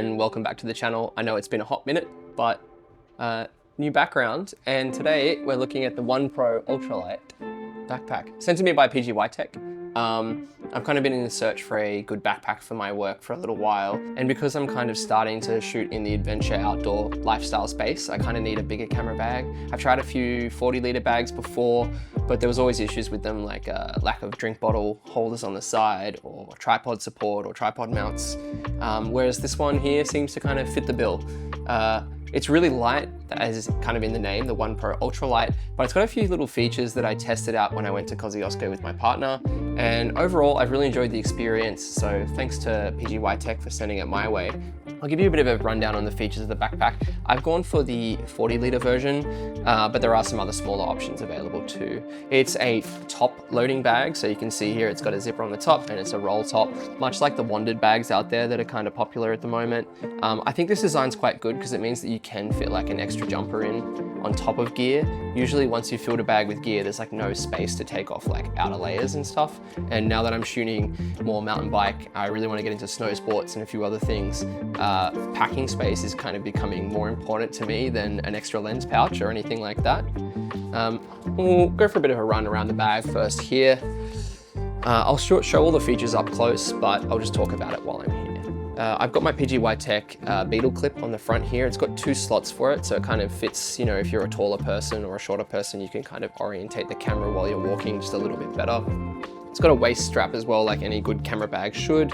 and welcome back to the channel. I know it's been a hot minute, but new background, and today we're looking at the One Pro Ultralight backpack, sent to me by PGYTech. I've kind of been in the search for a good backpack for my work for a little while, and because I'm kind of starting to shoot in the adventure outdoor lifestyle space, I kind of need a bigger camera bag. I've tried a few 40-litre bags before, but there was always issues with them, like lack of drink bottle holders on the side, or tripod support, or tripod mounts, whereas this one here seems to kind of fit the bill. It's really light, as kind of in the name, the One Pro Ultralight, but it's got a few little features that I tested out when I went to Kosciuszko with my partner, and overall I've really enjoyed the experience, so thanks to PGYTech for sending it my way. I'll give you a bit of a rundown on the features of the backpack. I've gone for the 40-litre version, but there are some other smaller options available too. It's a top loading bag, so you can see here it's got a zipper on the top and it's a roll top, much like the Wandered bags out there that are kind of popular at the moment. I think this design's quite good because it means that you can fit like an extra jumper in on top of gear. Usually once you filled a bag with gear, there's like no space to take off like outer layers and stuff. And now that I'm shooting more mountain bike, I really want to get into snow sports and a few other things. Packing space is kind of becoming more important to me than an extra lens pouch or anything like that. We'll go for a bit of a run around the bag first here. I'll show all the features up close, but I'll just talk about it while I'm here. I've got my PGYTech beetle clip on the front here. It's got 2 slots for it, so it kind of fits, you know, if you're a taller person or a shorter person, you can kind of orientate the camera while you're walking just a little bit better. It's got a waist strap as well, like any good camera bag should.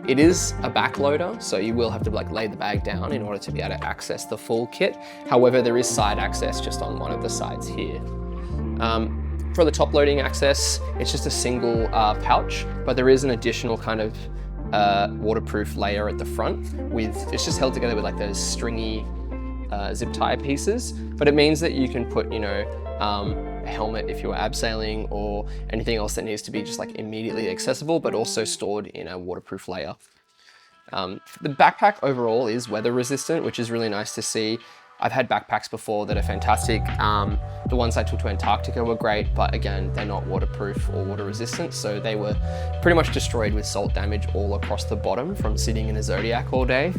It is a back loader, so you will have to like lay the bag down in order to be able to access the full kit. However, there is side access just on one of the sides here. For the top loading access, it's just a single pouch, but there is an additional kind of waterproof layer at the front it's just held together with like those stringy zip tie pieces, but it means that you can put, you know, a helmet if you're abseiling or anything else that needs to be just like immediately accessible, but also stored in a waterproof layer. The backpack overall is weather resistant, which is really nice to see. I've had backpacks before that are fantastic. The ones I took to Antarctica were great, but again, they're not waterproof or water resistant, so they were pretty much destroyed with salt damage all across the bottom from sitting in a Zodiac all day.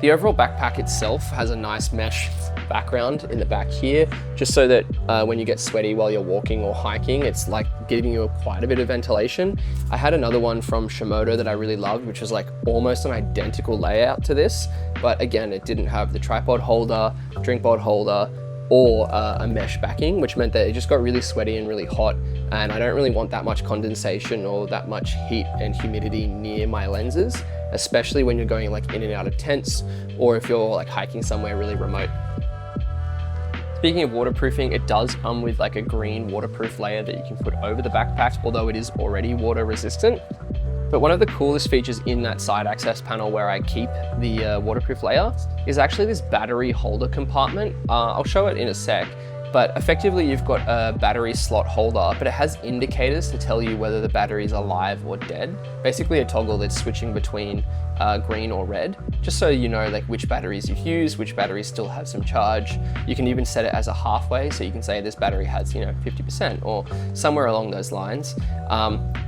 The overall backpack itself has a nice mesh background in the back here, just so that when you get sweaty while you're walking or hiking, it's like giving you quite a bit of ventilation. I had another one from Shimoda that I really loved, which was like almost an identical layout to this, but again, it didn't have the tripod holder, drink bottle holder, or a mesh backing, which meant that it just got really sweaty and really hot, and I don't really want that much condensation or that much heat and humidity near my lenses, especially when you're going like in and out of tents, or if you're like hiking somewhere really remote. Speaking of waterproofing, it does come with like a green waterproof layer that you can put over the backpack, although it is already water resistant. But one of the coolest features in that side access panel where I keep the waterproof layer is actually this battery holder compartment. I'll show it in a sec, but effectively you've got a battery slot holder, but it has indicators to tell you whether the battery is alive or dead. Basically a toggle that's switching between green or red, just so you know like which batteries you've used, which batteries still have some charge. You can even set it as a halfway, so you can say this battery has, you know, 50% or somewhere along those lines.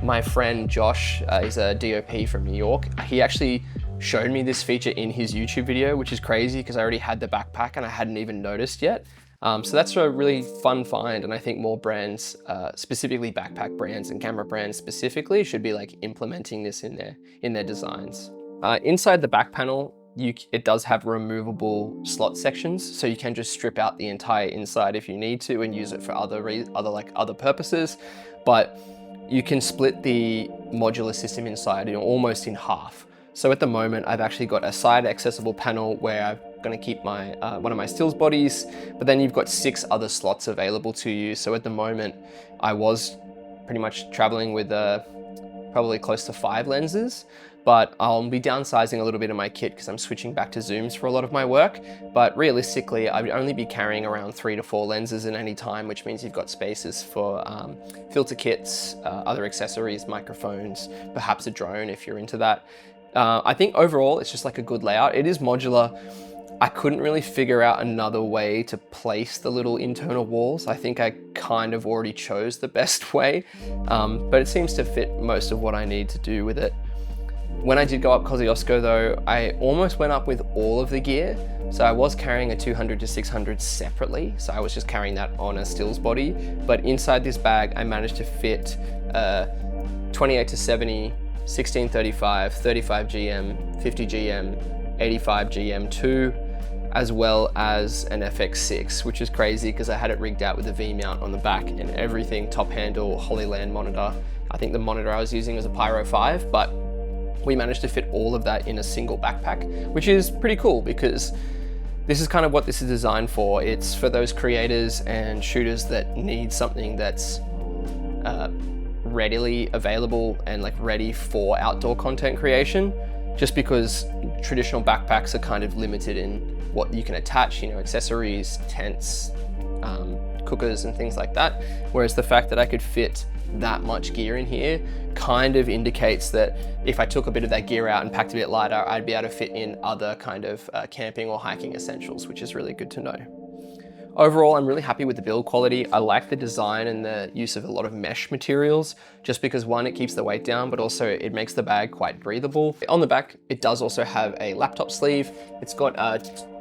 My friend Josh is a DOP from New York. He actually showed me this feature in his YouTube video, which is crazy because I already had the backpack and I hadn't even noticed yet. So that's a really fun find, and I think more brands, specifically backpack brands and camera brands specifically, should be like implementing this in their designs. Inside the back panel, it does have removable slot sections, so you can just strip out the entire inside if you need to and use it for other purposes. But you can split the modular system inside, you know, almost in half. So at the moment, I've actually got a side accessible panel where I'm going to keep my one of my stills bodies, but then you've got 6 other slots available to you. So at the moment, I was pretty much traveling with probably close to 5 lenses, but I'll be downsizing a little bit of my kit because I'm switching back to zooms for a lot of my work. But realistically, I would only be carrying around 3 to 4 lenses at any time, which means you've got spaces for filter kits, other accessories, microphones, perhaps a drone if you're into that. I think overall, it's just like a good layout. It is modular. I couldn't really figure out another way to place the little internal walls. I think I kind of already chose the best way, but it seems to fit most of what I need to do with it. When I did go up Kosciuszko though, I almost went up with all of the gear. So I was carrying a 200 to 600 separately. So I was just carrying that on a stills body. But inside this bag, I managed to fit 28 to 70, 1635, 35 GM, 50 GM, 85 GM2, as well as an FX6, which is crazy because I had it rigged out with a V-mount on the back and everything, top handle, Holyland monitor. I think the monitor I was using was a Pyro 5, but we managed to fit all of that in a single backpack, which is pretty cool because this is kind of what this is designed for. It's for those creators and shooters that need something that's readily available and like ready for outdoor content creation, just because traditional backpacks are kind of limited in what you can attach, you know, accessories, tents, cookers and things like that. Whereas the fact that I could fit that much gear in here kind of indicates that if I took a bit of that gear out and packed a bit lighter, I'd be able to fit in other kind of camping or hiking essentials, which is really good to know. Overall, I'm really happy with the build quality. I like the design and the use of a lot of mesh materials, just because one, it keeps the weight down, but also it makes the bag quite breathable. On the back, it does also have a laptop sleeve. It's got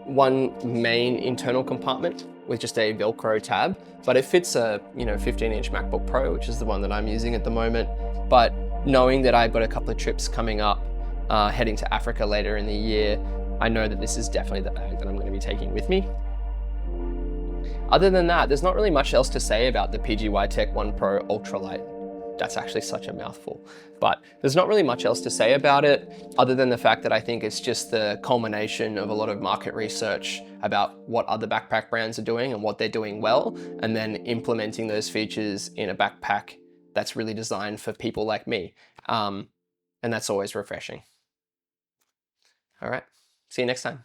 one main internal compartment with just a Velcro tab, but it fits a 15-inch MacBook Pro, which is the one that I'm using at the moment. But knowing that I've got a couple of trips coming up, heading to Africa later in the year, I know that this is definitely the bag that I'm going to be taking with me. Other than that, there's not really much else to say about the PGYTech One Pro Ultralight. That's actually such a mouthful, but there's not really much else to say about it other than the fact that I think it's just the culmination of a lot of market research about what other backpack brands are doing and what they're doing well, and then implementing those features in a backpack that's really designed for people like me. And that's always refreshing. All right, see you next time.